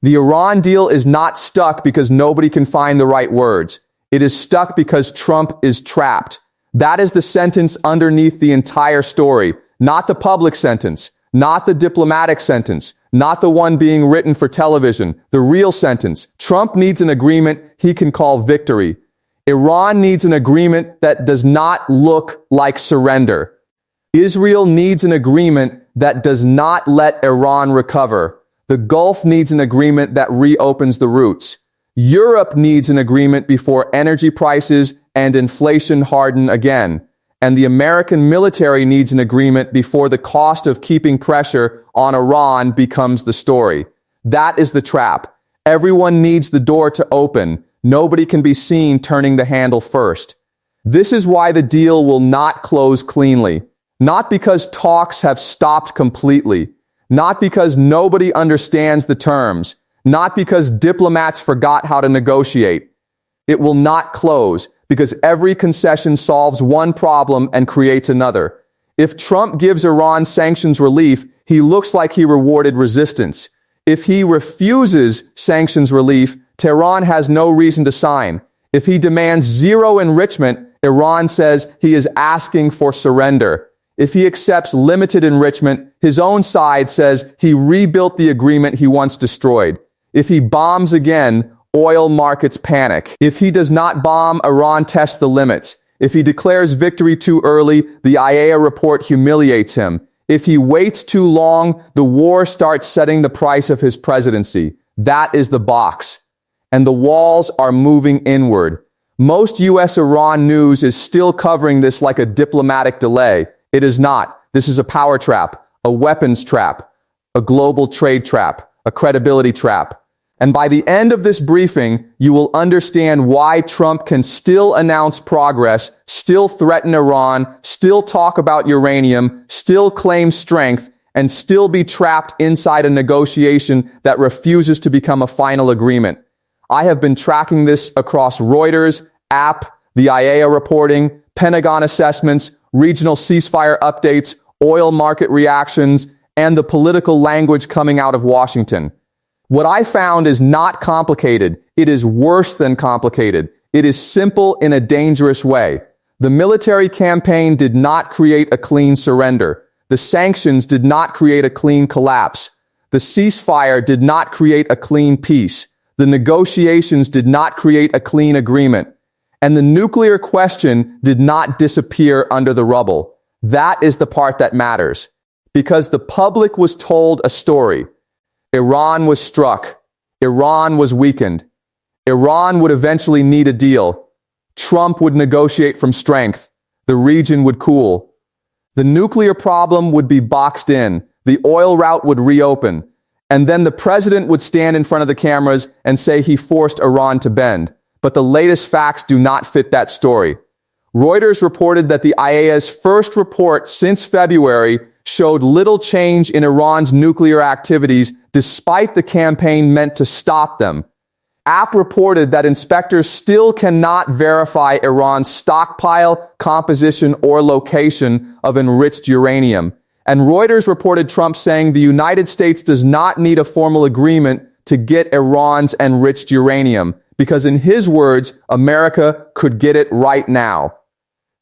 The Iran deal is not stuck because nobody can find the right words. It is stuck because Trump is trapped. That is the sentence underneath the entire story, not the public sentence, not the diplomatic sentence, not the one being written for television, the real sentence. Trump needs an agreement he can call victory. Iran needs an agreement that does not look like surrender. Israel needs an agreement that does not let Iran recover. The Gulf needs an agreement that reopens the routes. Europe needs an agreement before energy prices and inflation harden again. And the American military needs an agreement before the cost of keeping pressure on Iran becomes the story. That is the trap. Everyone needs the door to open. Nobody can be seen turning the handle first. This is why the deal will not close cleanly. Not because talks have stopped completely. Not because nobody understands the terms. Not because diplomats forgot how to negotiate. It will not close because every concession solves one problem and creates another. If Trump gives Iran sanctions relief, he looks like he rewarded resistance. If he refuses sanctions relief, Tehran has no reason to sign. If he demands zero enrichment, Iran says he is asking for surrender. If he accepts limited enrichment, his own side says he rebuilt the agreement he once destroyed. If he bombs again, oil markets panic. If he does not bomb, Iran tests the limits. If he declares victory too early, the IAEA report humiliates him. If he waits too long, the war starts setting the price of his presidency. That is the box. And the walls are moving inward. Most U.S.-Iran news is still covering this like a diplomatic delay. It is not. This is a power trap, a weapons trap, a global trade trap, a credibility trap. And by the end of this briefing, you will understand why Trump can still announce progress, still threaten Iran, still talk about uranium, still claim strength, and still be trapped inside a negotiation that refuses to become a final agreement. I have been tracking this across Reuters, AP, the IAEA reporting, Pentagon assessments, regional ceasefire updates, oil market reactions, and the political language coming out of Washington. What I found is not complicated. It is worse than complicated. It is simple in a dangerous way. The military campaign did not create a clean surrender. The sanctions did not create a clean collapse. The ceasefire did not create a clean peace. The negotiations did not create a clean agreement. And the nuclear question did not disappear under the rubble. That is the part that matters. Because the public was told a story. Iran was struck. Iran was weakened. Iran would eventually need a deal. Trump would negotiate from strength. The region would cool. The nuclear problem would be boxed in. The oil route would reopen. And then the president would stand in front of the cameras and say he forced Iran to bend. But the latest facts do not fit that story. Reuters reported that the IAEA's first report since February showed little change in Iran's nuclear activities despite the campaign meant to stop them. AP reported that inspectors still cannot verify Iran's stockpile, composition, or location of enriched uranium. And Reuters reported Trump saying the United States does not need a formal agreement to get Iran's enriched uranium, because in his words, America could get it right now.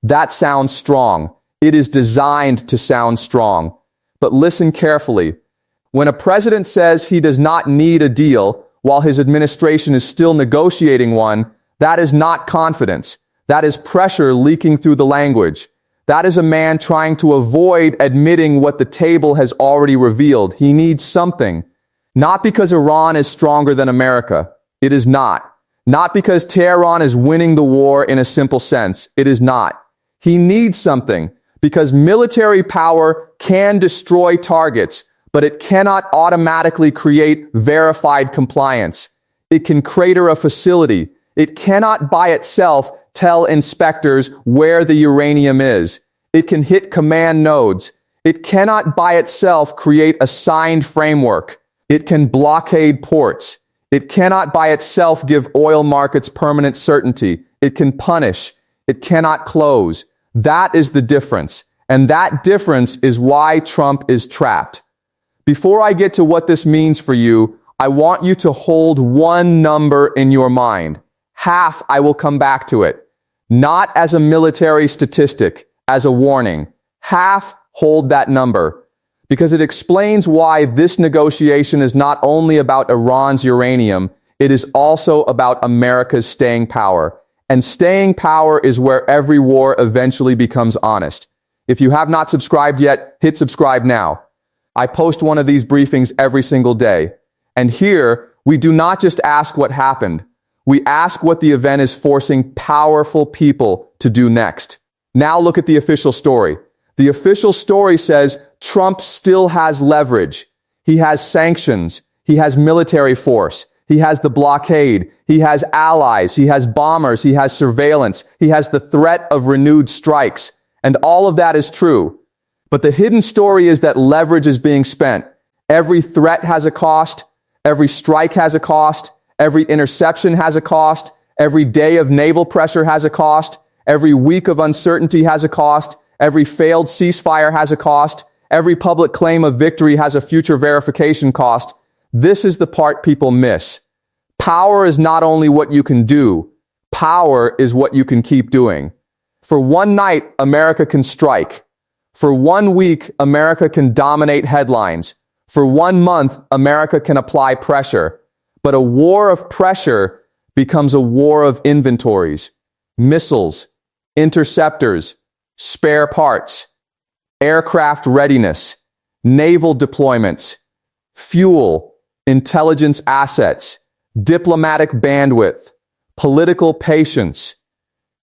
That sounds strong. It is designed to sound strong. But listen carefully. When a president says he does not need a deal while his administration is still negotiating one, that is not confidence. That is pressure leaking through the language. That is a man trying to avoid admitting what the table has already revealed. He needs something. Not because Iran is stronger than America. It is not. Not because Tehran is winning the war in a simple sense. It is not. He needs something because military power can destroy targets, but it cannot automatically create verified compliance. It can crater a facility. It cannot by itself tell inspectors where the uranium is. It can hit command nodes. It cannot by itself create a signed framework. It can blockade ports. It cannot by itself give oil markets permanent certainty. It can punish. It cannot close. That is the difference. And that difference is why Trump is trapped. Before I get to what this means for you, I want you to hold one number in your mind. Half, I will come back to it. Not as a military statistic, as a warning. Half, hold that number. Because it explains why this negotiation is not only about Iran's uranium, it is also about America's staying power. And staying power is where every war eventually becomes honest. If you have not subscribed yet, hit subscribe now. I post one of these briefings every single day. And here, we do not just ask what happened. We ask what the event is forcing powerful people to do next. Now look at the official story. The official story says Trump still has leverage. He has sanctions. He has military force. He has the blockade. He has allies. He has bombers. He has surveillance. He has the threat of renewed strikes. And all of that is true. But the hidden story is that leverage is being spent. Every threat has a cost. Every strike has a cost. Every interception has a cost. Every day of naval pressure has a cost. Every week of uncertainty has a cost. Every failed ceasefire has a cost. Every public claim of victory has a future verification cost. This is the part people miss. Power is not only what you can do. Power is what you can keep doing. For one night, America can strike. For 1 week, America can dominate headlines. For 1 month, America can apply pressure. But a war of pressure becomes a war of inventories, missiles, interceptors, spare parts, aircraft readiness, naval deployments, fuel, intelligence assets, diplomatic bandwidth, political patience,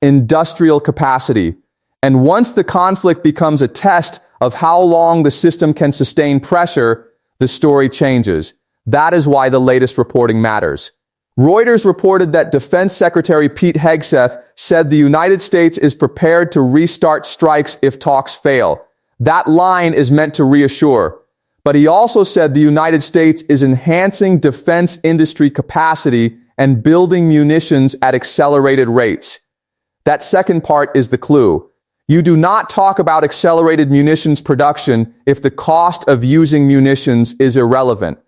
industrial capacity. And once the conflict becomes a test of how long the system can sustain pressure, the story changes. That is why the latest reporting matters. Reuters reported that Defense Secretary Pete Hegseth said the United States is prepared to restart strikes if talks fail. That line is meant to reassure. But he also said the United States is enhancing defense industry capacity and building munitions at accelerated rates. That second part is the clue. You do not talk about accelerated munitions production if the cost of using munitions is irrelevant.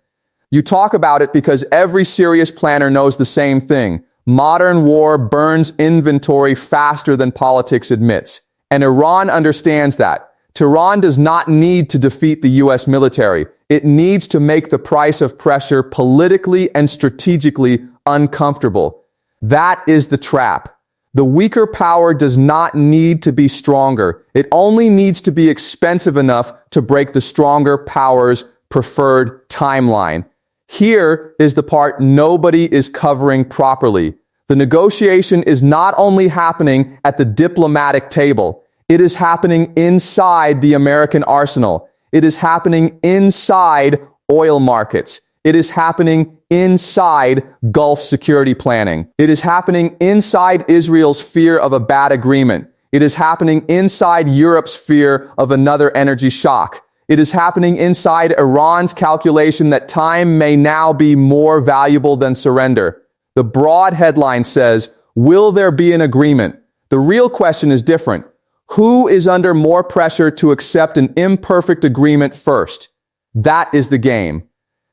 You talk about it because every serious planner knows the same thing. Modern war burns inventory faster than politics admits. And Iran understands that. Tehran does not need to defeat the U.S. military. It needs to make the price of pressure politically and strategically uncomfortable. That is the trap. The weaker power does not need to be stronger. It only needs to be expensive enough to break the stronger power's preferred timeline. Here is the part nobody is covering properly. The negotiation is not only happening at the diplomatic table, it is happening inside the American arsenal. It is happening inside oil markets. It is happening inside Gulf security planning. It is happening inside Israel's fear of a bad agreement. It is happening inside Europe's fear of another energy shock. It is happening inside Iran's calculation that time may now be more valuable than surrender. The broad headline says, will there be an agreement? The real question is different. Who is under more pressure to accept an imperfect agreement first? That is the game.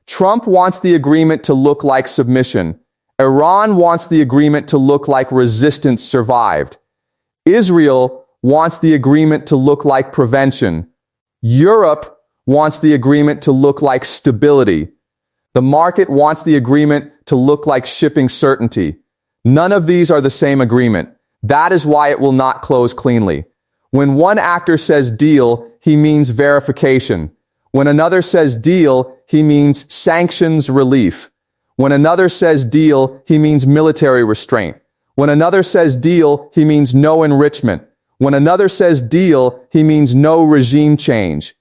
Trump wants the agreement to look like submission. Iran wants the agreement to look like resistance survived. Israel wants the agreement to look like prevention. Europe wants the agreement to look like stability. The market wants the agreement to look like shipping certainty. None of these are the same agreement. That is why it will not close cleanly. When one actor says deal, he means verification. When another says deal, he means sanctions relief. When another says deal, he means military restraint. When another says deal, he means no enrichment. When another says deal, he means no regime change.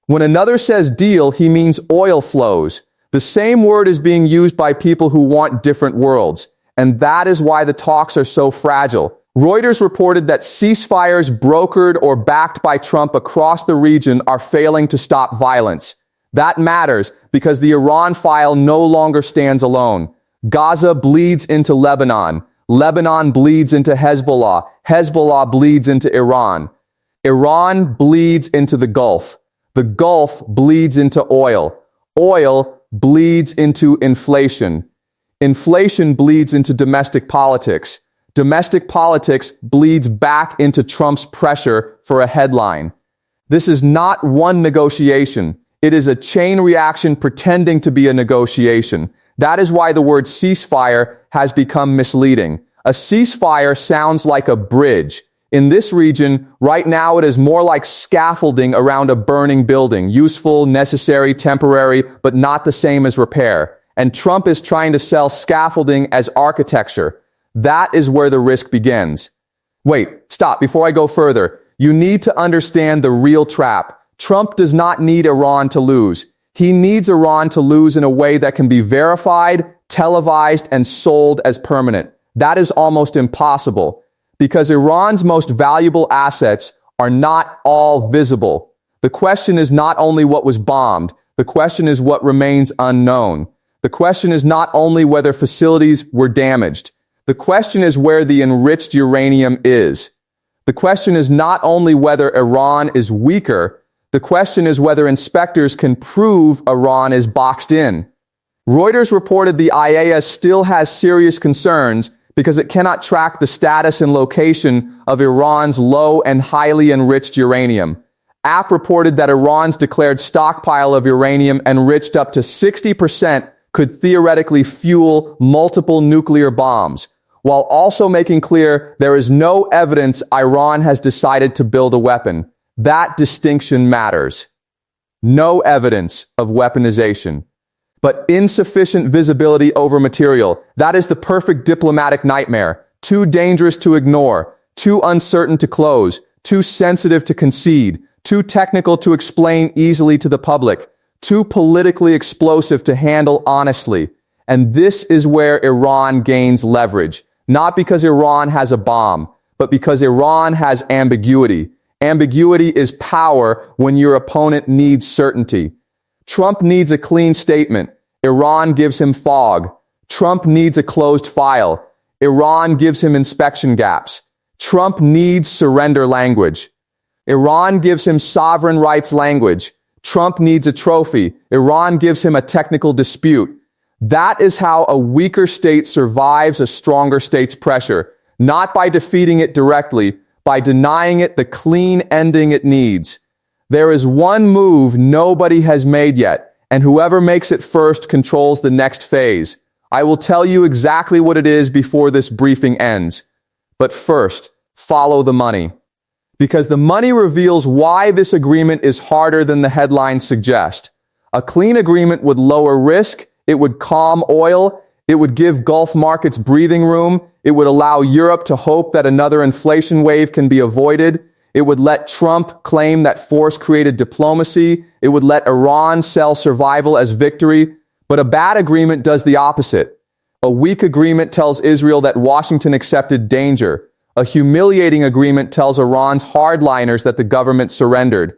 When another says deal, he means oil flows. The same word is being used by people who want different worlds. And that is why the talks are so fragile. Reuters reported that ceasefires brokered or backed by Trump across the region are failing to stop violence. That matters because the Iran file no longer stands alone. Gaza bleeds into Lebanon. Lebanon bleeds into Hezbollah. Hezbollah bleeds into Iran. Iran bleeds into the Gulf. The Gulf bleeds into oil. Oil bleeds into inflation. Inflation bleeds into domestic politics. Domestic politics bleeds back into Trump's pressure for a headline. This is not one negotiation. It is a chain reaction pretending to be a negotiation. That is why the word ceasefire has become misleading. A ceasefire sounds like a bridge. In this region, right now it is more like scaffolding around a burning building. Useful, necessary, temporary, but not the same as repair. And Trump is trying to sell scaffolding as architecture. That is where the risk begins. Wait, stop. Before I go further, you need to understand the real trap. Trump does not need Iran to lose. He needs Iran to lose in a way that can be verified, televised, and sold as permanent. That is almost impossible, because Iran's most valuable assets are not all visible. The question is not only what was bombed, the question is what remains unknown. The question is not only whether facilities were damaged. The question is where the enriched uranium is. The question is not only whether Iran is weaker, the question is whether inspectors can prove Iran is boxed in. Reuters reported the IAEA still has serious concerns because it cannot track the status and location of Iran's low and highly enriched uranium. AP reported that Iran's declared stockpile of uranium enriched up to 60% could theoretically fuel multiple nuclear bombs, while also making clear there is no evidence Iran has decided to build a weapon. That distinction matters. No evidence of weaponization, but insufficient visibility over material. That is the perfect diplomatic nightmare. Too dangerous to ignore, too uncertain to close, too sensitive to concede, too technical to explain easily to the public, too politically explosive to handle honestly. And this is where Iran gains leverage. Not because Iran has a bomb, but because Iran has ambiguity. Ambiguity is power when your opponent needs certainty. Trump needs a clean statement. Iran gives him fog. Trump needs a closed file. Iran gives him inspection gaps. Trump needs surrender language. Iran gives him sovereign rights language. Trump needs a trophy. Iran gives him a technical dispute. That is how a weaker state survives a stronger state's pressure, not by defeating it directly, by denying it the clean ending it needs. There is one move nobody has made yet, and whoever makes it first controls the next phase. I will tell you exactly what it is before this briefing ends. But first, follow the money. Because the money reveals why this agreement is harder than the headlines suggest. A clean agreement would lower risk. It would calm oil. It would give Gulf markets breathing room. It would allow Europe to hope that another inflation wave can be avoided. It would let Trump claim that force-created diplomacy. It would let Iran sell survival as victory. But a bad agreement does the opposite. A weak agreement tells Israel that Washington accepted danger. A humiliating agreement tells Iran's hardliners that the government surrendered.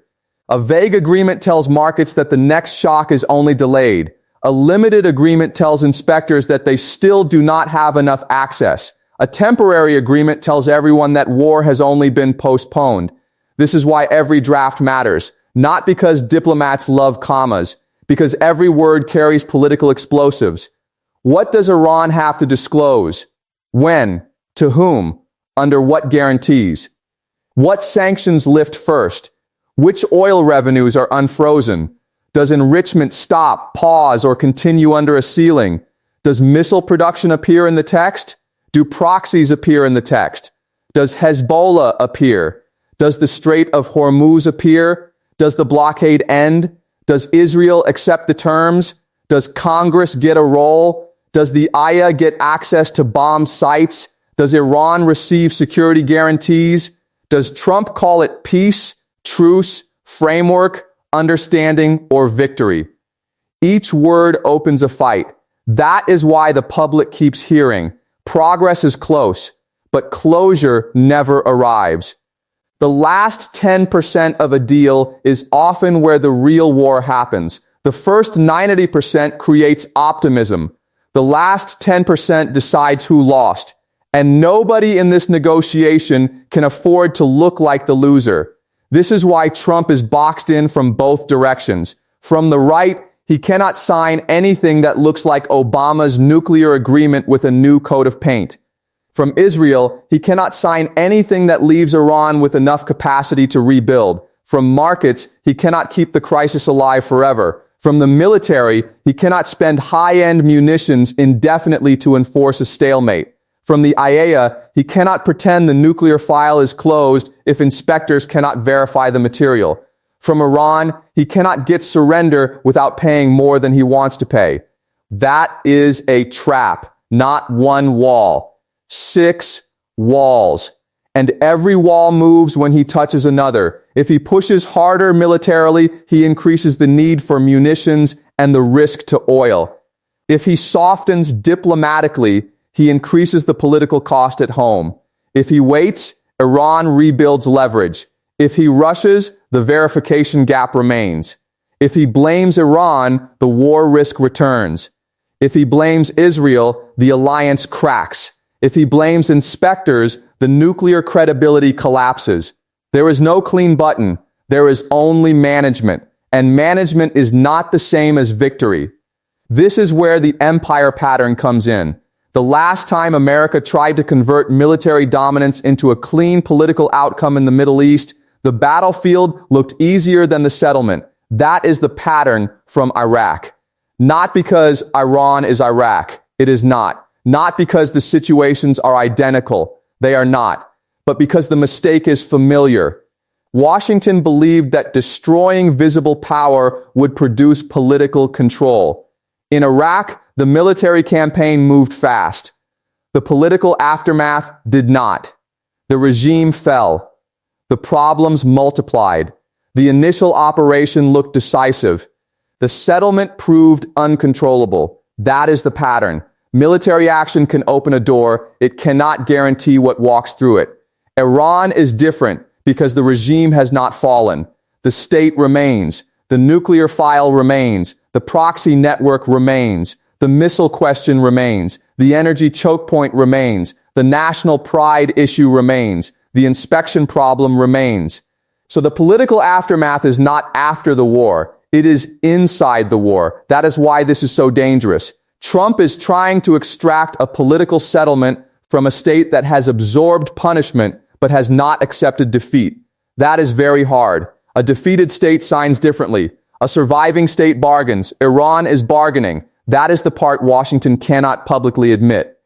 A vague agreement tells markets that the next shock is only delayed. A limited agreement tells inspectors that they still do not have enough access. A temporary agreement tells everyone that war has only been postponed. This is why every draft matters, not because diplomats love commas, because every word carries political explosives. What does Iran have to disclose? When? To whom? Under what guarantees? What sanctions lift first? Which oil revenues are unfrozen? Does enrichment stop, pause, or continue under a ceiling? Does missile production appear in the text? Do proxies appear in the text? Does Hezbollah appear? Does the Strait of Hormuz appear? Does the blockade end? Does Israel accept the terms? Does Congress get a role? Does the IAEA get access to bomb sites? Does Iran receive security guarantees? Does Trump call it peace, truce, framework, understanding, or victory? Each word opens a fight. That is why the public keeps hearing. Progress is close, but closure never arrives. The last 10% of a deal is often where the real war happens. The first 90% creates optimism. The last 10% decides who lost. And nobody in this negotiation can afford to look like the loser. This is why Trump is boxed in from both directions. From the right, he cannot sign anything that looks like Obama's nuclear agreement with a new coat of paint. From Israel, he cannot sign anything that leaves Iran with enough capacity to rebuild. From markets, he cannot keep the crisis alive forever. From the military, he cannot spend high-end munitions indefinitely to enforce a stalemate. From the IAEA, he cannot pretend the nuclear file is closed if inspectors cannot verify the material. From Iran, he cannot get surrender without paying more than he wants to pay. That is a trap, not one wall. 6 walls. And every wall moves when he touches another. If he pushes harder militarily, he increases the need for munitions and the risk to oil. If he softens diplomatically, he increases the political cost at home. If he waits, Iran rebuilds leverage. If he rushes, the verification gap remains. If he blames Iran, the war risk returns. If he blames Israel, the alliance cracks. If he blames inspectors, the nuclear credibility collapses. There is no clean button. There is only management. And management is not the same as victory. This is where the empire pattern comes in. The last time America tried to convert military dominance into a clean political outcome in the Middle East, the battlefield looked easier than the settlement. That is the pattern from Iraq. Not because Iran is Iraq. It is not. Not because the situations are identical. They are not. But because the mistake is familiar. Washington believed that destroying visible power would produce political control. In Iraq, the military campaign moved fast. The political aftermath did not. The regime fell. The problems multiplied. The initial operation looked decisive. The settlement proved uncontrollable. That is the pattern. Military action can open a door. It cannot guarantee what walks through it. Iran is different because the regime has not fallen. The state remains. The nuclear file remains. The proxy network remains. The missile question remains. The energy choke point remains. The national pride issue remains. The inspection problem remains. So the political aftermath is not after the war. It is inside the war. That is why this is so dangerous. Trump is trying to extract a political settlement from a state that has absorbed punishment but has not accepted defeat. That is very hard. A defeated state signs differently. A surviving state bargains. Iran is bargaining. That is the part Washington cannot publicly admit.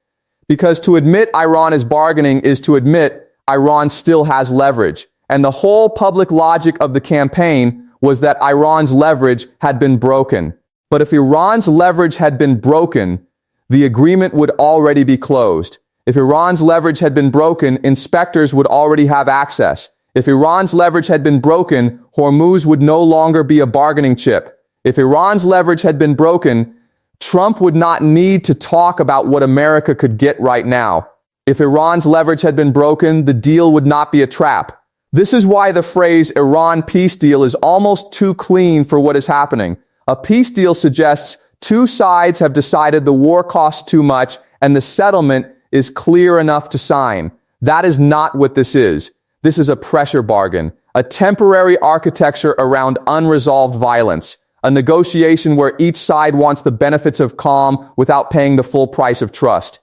Because to admit Iran is bargaining is to admit Iran still has leverage. And the whole public logic of the campaign was that Iran's leverage had been broken. But if Iran's leverage had been broken, the agreement would already be closed. If Iran's leverage had been broken, inspectors would already have access. If Iran's leverage had been broken, Hormuz would no longer be a bargaining chip. If Iran's leverage had been broken, Trump would not need to talk about what America could get right now. If Iran's leverage had been broken, the deal would not be a trap. This is why the phrase Iran peace deal is almost too clean for what is happening. A peace deal suggests two sides have decided the war costs too much and the settlement is clear enough to sign. That is not what this is. This is a pressure bargain, a temporary architecture around unresolved violence, a negotiation where each side wants the benefits of calm without paying the full price of trust.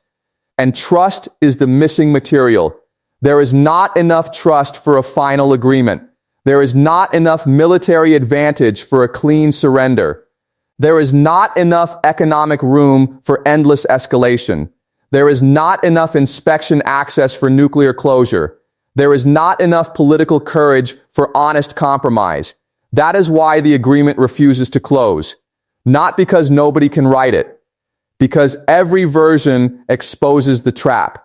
And trust is the missing material. There is not enough trust for a final agreement. There is not enough military advantage for a clean surrender. There is not enough economic room for endless escalation. There is not enough inspection access for nuclear closure. There is not enough political courage for honest compromise. That is why the agreement refuses to close. Not because nobody can write it. Because every version exposes the trap.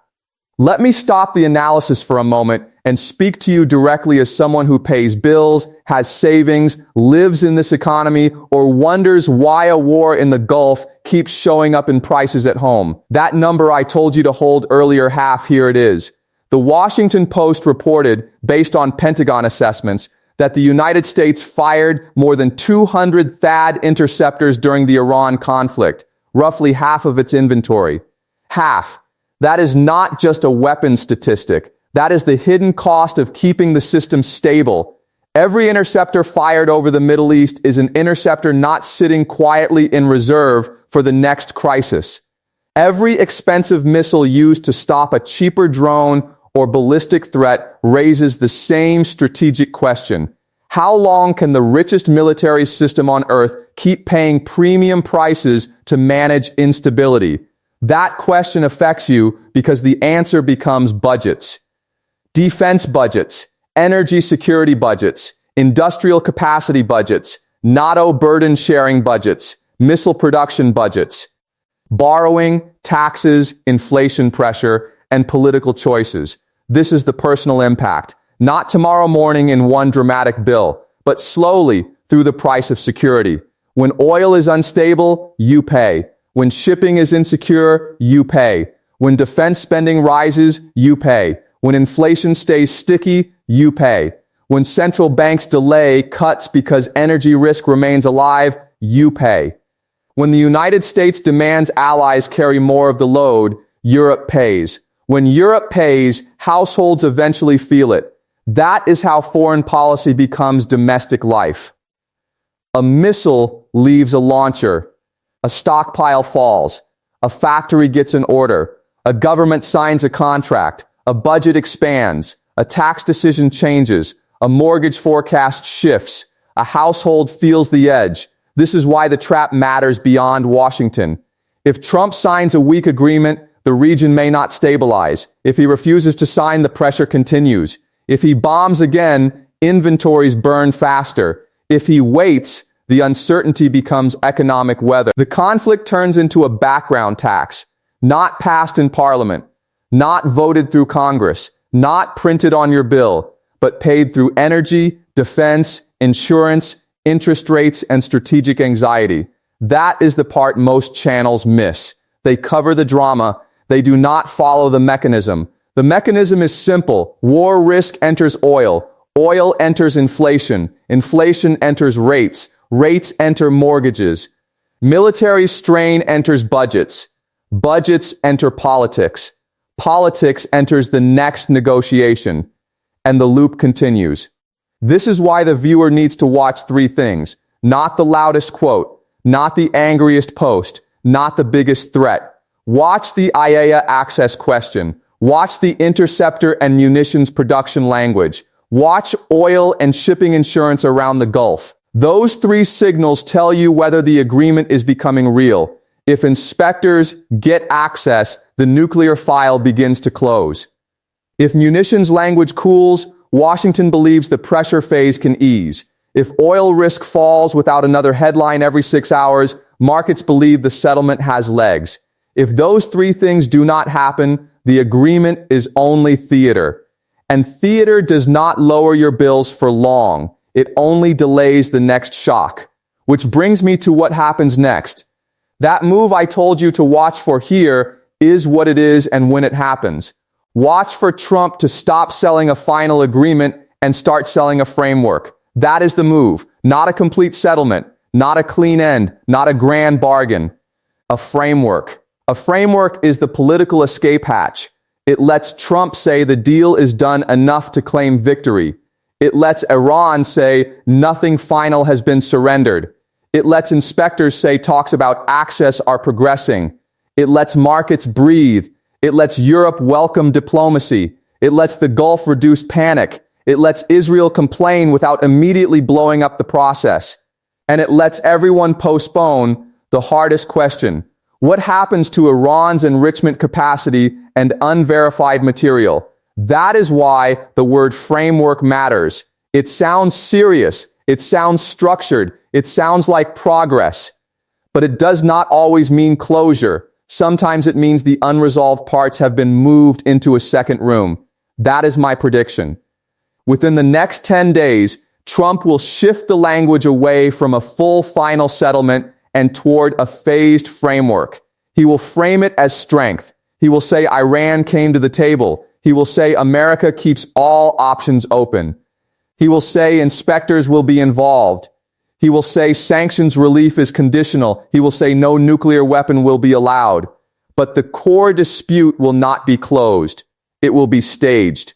Let me stop the analysis for a moment and speak to you directly as someone who pays bills, has savings, lives in this economy, or wonders why a war in the Gulf keeps showing up in prices at home. That number I told you to hold earlier, half, here it is. The Washington Post reported, based on Pentagon assessments, that the United States fired more than 200 THAAD interceptors during the Iran conflict, roughly half of its inventory. Half. That is not just a weapons statistic. That is the hidden cost of keeping the system stable. Every interceptor fired over the Middle East is an interceptor not sitting quietly in reserve for the next crisis. Every expensive missile used to stop a cheaper drone or ballistic threat raises the same strategic question. How long can the richest military system on Earth keep paying premium prices to manage instability? That question affects you because the answer becomes budgets. Defense budgets, energy security budgets, industrial capacity budgets, NATO burden sharing budgets, missile production budgets, borrowing, taxes, inflation pressure, and political choices. This is the personal impact. Not tomorrow morning in one dramatic bill, but slowly through the price of security. When oil is unstable, you pay. When shipping is insecure, you pay. When defense spending rises, you pay. When inflation stays sticky, you pay. When central banks delay cuts because energy risk remains alive, you pay. When the United States demands allies carry more of the load, Europe pays. When Europe pays, households eventually feel it. That is how foreign policy becomes domestic life. A missile leaves a launcher. A stockpile falls. A factory gets an order. A government signs a contract. A budget expands. A tax decision changes. A mortgage forecast shifts. A household feels the edge. This is why the trap matters beyond Washington. If Trump signs a weak agreement, the region may not stabilize. If he refuses to sign, the pressure continues. If he bombs again, inventories burn faster. If he waits, the uncertainty becomes economic weather. The conflict turns into a background tax, not passed in Parliament, not voted through Congress, not printed on your bill, but paid through energy, defense, insurance, interest rates, and strategic anxiety. That is the part most channels miss. They cover the drama. They do not follow the mechanism. The mechanism is simple. War risk enters oil. Oil enters inflation. Inflation enters rates. Rates enter mortgages. Military strain enters budgets. Budgets enter politics. Politics enters the next negotiation. And the loop continues. This is why the viewer needs to watch three things. Not the loudest quote. Not the angriest post. Not the biggest threat. Watch the IAEA access question. Watch the interceptor and munitions production language. Watch oil and shipping insurance around the Gulf. Those three signals tell you whether the agreement is becoming real. If inspectors get access, the nuclear file begins to close. If munitions language cools, Washington believes the pressure phase can ease. If oil risk falls without another headline every 6 hours, markets believe the settlement has legs. If those three things do not happen, the agreement is only theater. And theater does not lower your bills for long. It only delays the next shock. Which brings me to what happens next. That move I told you to watch for here is what it is and when it happens. Watch for Trump to stop selling a final agreement and start selling a framework. That is the move. Not a complete settlement. Not a clean end. Not a grand bargain. A framework. A framework is the political escape hatch. It lets Trump say the deal is done enough to claim victory. It lets Iran say nothing final has been surrendered. It lets inspectors say talks about access are progressing. It lets markets breathe. It lets Europe welcome diplomacy. It lets the Gulf reduce panic. It lets Israel complain without immediately blowing up the process. And it lets everyone postpone the hardest question. What happens to Iran's enrichment capacity and unverified material? That is why the word framework matters. It sounds serious. It sounds structured. It sounds like progress. But it does not always mean closure. Sometimes it means the unresolved parts have been moved into a second room. That is my prediction. Within the next 10 days, Trump will shift the language away from a full final settlement and toward a phased framework. He will frame it as strength. He will say Iran came to the table. He will say America keeps all options open. He will say inspectors will be involved. He will say sanctions relief is conditional. He will say no nuclear weapon will be allowed. But the core dispute will not be closed. It will be staged.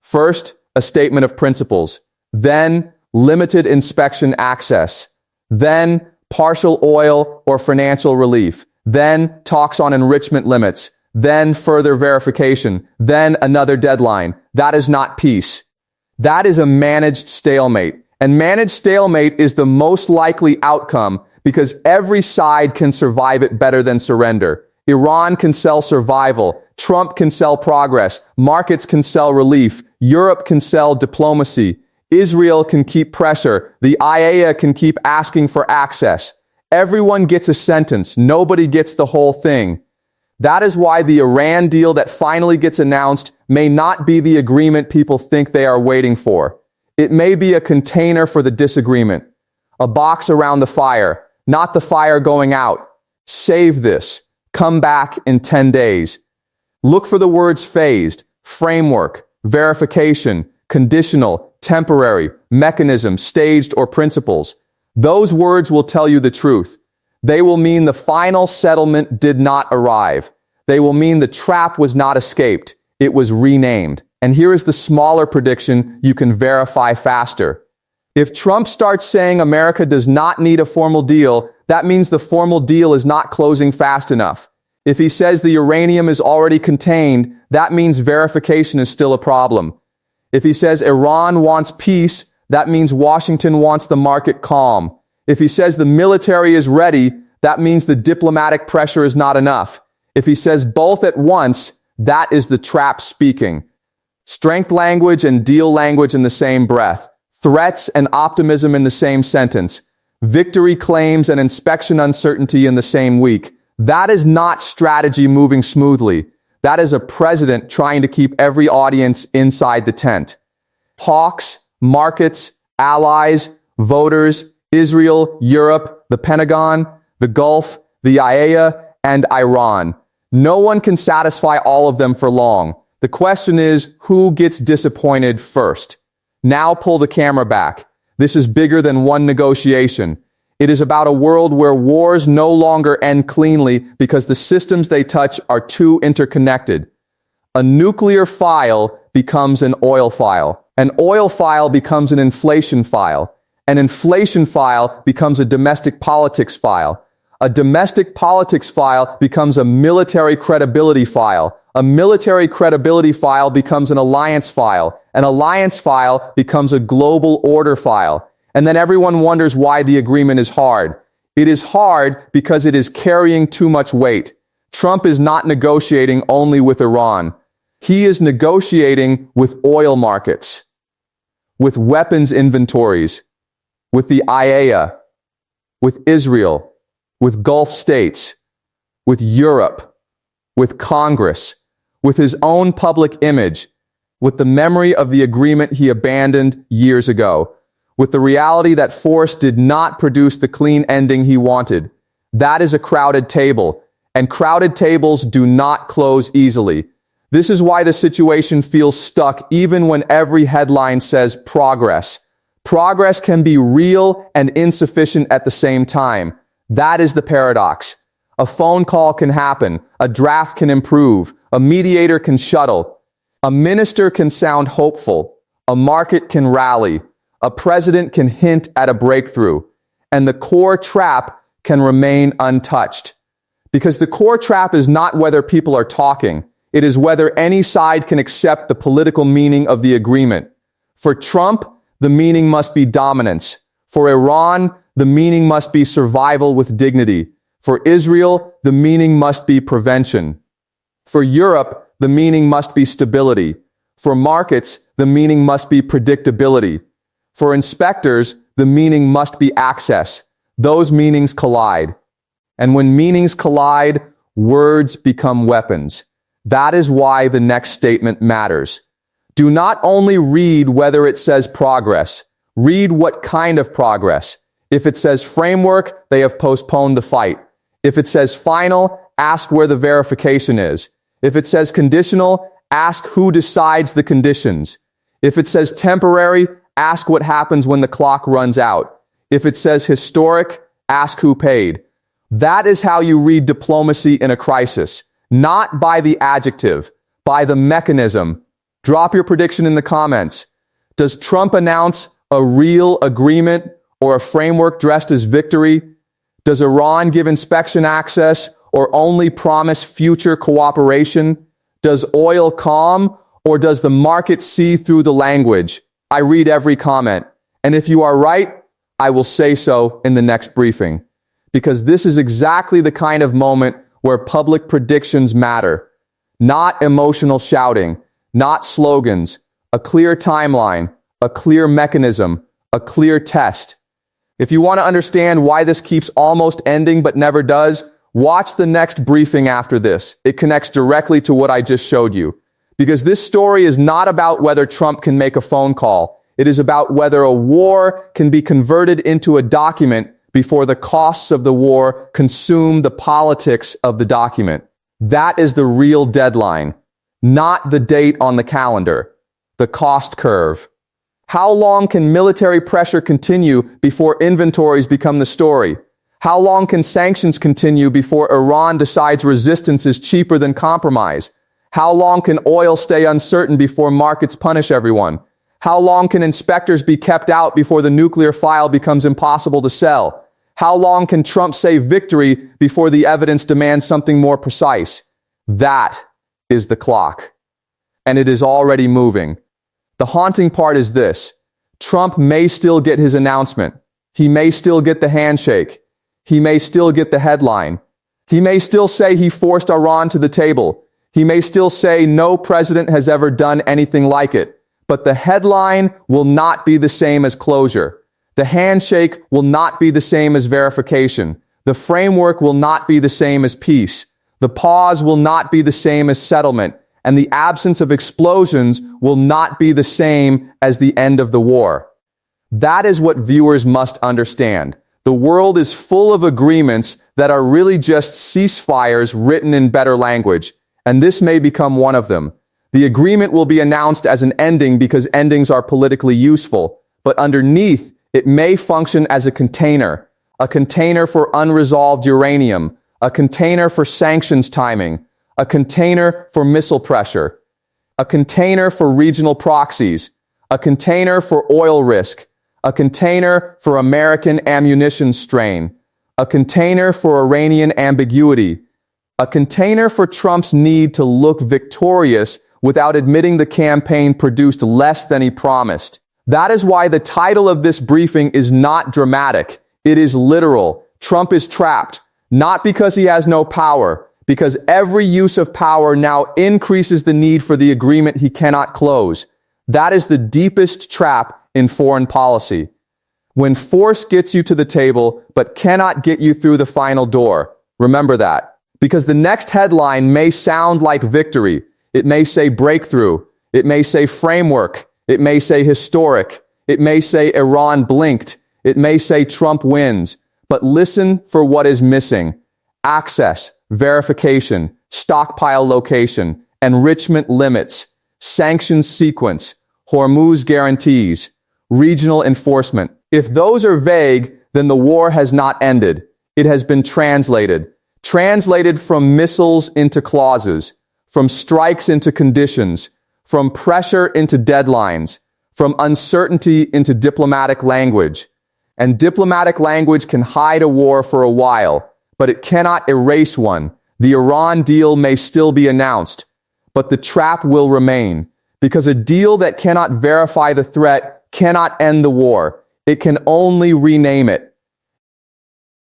First, a statement of principles. then limited inspection access, then partial oil or financial relief, then talks on enrichment limits, then further verification, then another deadline. That is not peace. That is a managed stalemate. And managed stalemate is the most likely outcome because every side can survive it better than surrender. Iran can sell survival. Trump can sell progress. Markets can sell relief. Europe can sell diplomacy. Israel can keep pressure. The IAEA can keep asking for access. Everyone gets a sentence. Nobody gets the whole thing. That is why the Iran deal that finally gets announced may not be the agreement people think they are waiting for. It may be a container for the disagreement, a box around the fire, not the fire going out. Save this. Come back in 10 days. Look for the words phased, framework, verification, conditional, temporary, mechanism, staged, or principles. Those words will tell you the truth. They will mean the final settlement did not arrive. They will mean the trap was not escaped. It was renamed. And here is the smaller prediction you can verify faster. If Trump starts saying America does not need a formal deal, that means the formal deal is not closing fast enough. If he says the uranium is already contained, that means verification is still a problem. If he says Iran wants peace, that means Washington wants the market calm. If he says the military is ready, that means the diplomatic pressure is not enough. If he says both at once, that is the trap speaking. Strength language and deal language in the same breath. Threats and optimism in the same sentence. Victory claims and inspection uncertainty in the same week. That is not strategy moving smoothly. That is a president trying to keep every audience inside the tent. Hawks, markets, allies, voters, Israel, Europe, the Pentagon, the Gulf, the IAEA, and Iran. No one can satisfy all of them for long. The question is, who gets disappointed first? Now pull the camera back. This is bigger than one negotiation. It is about a world where wars no longer end cleanly because the systems they touch are too interconnected. A nuclear file becomes an oil file. An oil file becomes an inflation file. An inflation file becomes a domestic politics file. A domestic politics file becomes a military credibility file. A military credibility file becomes an alliance file. An alliance file becomes a global order file. And then everyone wonders why the agreement is hard. It is hard because it is carrying too much weight. Trump is not negotiating only with Iran. He is negotiating with oil markets, with weapons inventories, with the IAEA, with Israel, with Gulf states, with Europe, with Congress, with his own public image, with the memory of the agreement he abandoned years ago, with the reality that force did not produce the clean ending he wanted. That is a crowded table, and crowded tables do not close easily. This is why the situation feels stuck even when every headline says progress. Progress can be real and insufficient at the same time. That is the paradox. A phone call can happen, a draft can improve, a mediator can shuttle, a minister can sound hopeful, a market can rally, a president can hint at a breakthrough, and the core trap can remain untouched. Because the core trap is not whether people are talking, it is whether any side can accept the political meaning of the agreement. For Trump, the meaning must be dominance. For Iran, the meaning must be survival with dignity. For Israel, the meaning must be prevention. For Europe, the meaning must be stability. For markets, the meaning must be predictability. For inspectors, the meaning must be access. Those meanings collide. And when meanings collide, words become weapons. That is why the next statement matters. Do not only read whether it says progress. Read what kind of progress. If it says framework, they have postponed the fight. If it says final, ask where the verification is. If it says conditional, ask who decides the conditions. If it says temporary, ask what happens when the clock runs out. If it says historic, ask who paid. That is how you read diplomacy in a crisis. Not by the adjective, by the mechanism. Drop your prediction in the comments. Does Trump announce A real agreement or a framework dressed as victory? Does Iran give inspection access or only promise future cooperation? Does oil calm or does the market see through the language? I read every comment, and if you are right, I will say so in the next briefing. Because this is exactly the kind of moment where public predictions matter. Not emotional shouting, not slogans, a clear timeline, a clear mechanism, a clear test. If you want to understand why this keeps almost ending but never does, watch the next briefing after this. It connects directly to what I just showed you. Because this story is not about whether Trump can make a phone call. It is about whether a war can be converted into a document before the costs of the war consume the politics of the document. That is the real deadline, not the date on the calendar, the cost curve. How long can military pressure continue before inventories become the story? How long can sanctions continue before Iran decides resistance is cheaper than compromise? How long can oil stay uncertain before markets punish everyone? How long can inspectors be kept out before the nuclear file becomes impossible to sell? How long can Trump say victory before the evidence demands something more precise? That is the clock. And it is already moving. The haunting part is this. Trump may still get his announcement. He may still get the handshake. He may still get the headline. He may still say he forced Iran to the table. He may still say no president has ever done anything like it. But the headline will not be the same as closure. The handshake will not be the same as verification. The framework will not be the same as peace. The pause will not be the same as settlement. And the absence of explosions will not be the same as the end of the war. That is what viewers must understand. The world is full of agreements that are really just ceasefires written in better language. And this may become one of them. The agreement will be announced as an ending because endings are politically useful. But underneath, it may function as a container for unresolved uranium, a container for sanctions timing, a container for missile pressure, a container for regional proxies, a container for oil risk, a container for American ammunition strain, a container for Iranian ambiguity, a container for Trump's need to look victorious without admitting the campaign produced less than he promised. That is why the title of this briefing is not dramatic. It is literal. Trump is trapped, not because he has no power, because every use of power now increases the need for the agreement he cannot close. That is the deepest trap in foreign policy. When force gets you to the table, but cannot get you through the final door. Remember that. Because the next headline may sound like victory. It may say breakthrough. It may say framework. It may say historic. It may say Iran blinked. It may say Trump wins. But listen for what is missing. Access, verification, stockpile location, enrichment limits, sanctions sequence, Hormuz guarantees, regional enforcement. If those are vague, then the war has not ended. It has been translated. Translated from missiles into clauses, from strikes into conditions, from pressure into deadlines, from uncertainty into diplomatic language. And diplomatic language can hide a war for a while, but it cannot erase one. The Iran deal may still be announced, but the trap will remain, because a deal that cannot verify the threat cannot end the war. It can only rename it.